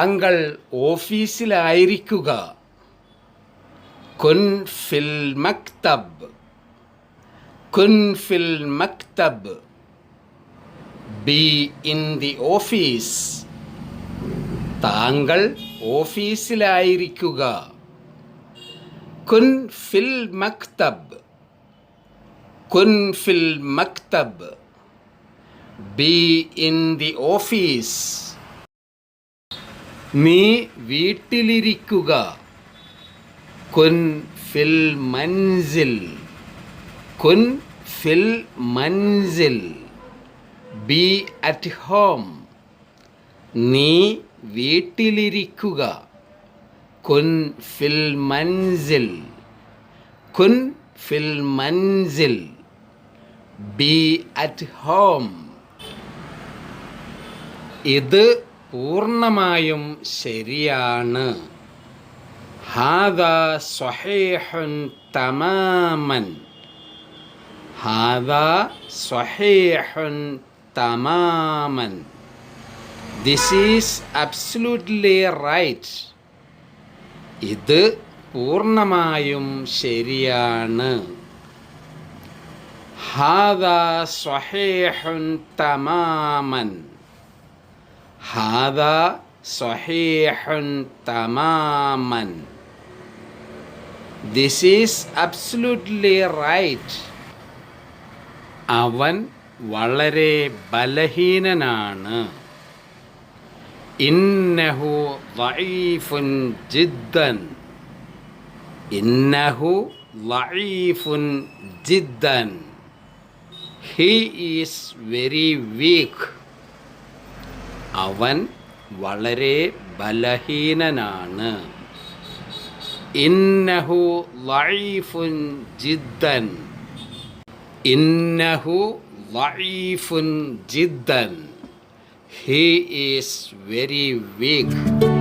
താങ്കൾ ഓഫീസിലായിരിക്കുക. കുൻ ഫിൽ മക്തബ്. കുൻ ഫിൽ മക്തബ്. Be in the office. താങ്കൾ ഓഫീസിലായിരിക്കുക. കുൻ ഫിൽ മക്തബ്. കുൻ ഫിൽ മക്തബ്. Be in the office. നീ വീട്ടിലിരിക്കുക. കുൻ ഫിൽ മൻസിൽ. കുൻ ഫിൽ മൻസിൽ. Be at home. നീ വീട്ടിലിരിക്കുക. കുൻ ഫിൽ മൻസിൽ. കുൻ ഫിൽ മൻസിൽ. Be at home. ഇത് പൂർണ്ണമായും ശരിയാണ്. ഹാദാ സ്വഹീഹുൻ തമാമൻ. ഹാദാ സ്വഹീഹുൻ തമാമൻ. This is absolutely right. ഇത് പൂർണ്ണമായും ശരിയാണ്. ഹാദാ സ്വഹീഹുൻ തമാമൻ. ഹാദാ സ്വഹീഹുൻ തമാമൻ. This is absolutely right. അവൻ വളരെ ബലഹീനനാണ്. ഇന്നഹു ളഈഫുൻ ജിദ്ദൻ. ഇന്നഹു ളഈഫുൻ ജിദ്ദൻ. He is very weak. അവൻ വളരെ ബലഹീനനാണ്. ഇന്നഹു ളഈഫുൻ ജിദ്ദൻ. ഇന്നഹു ളഈഫുൻ ജിദ്ദൻ. He is very weak.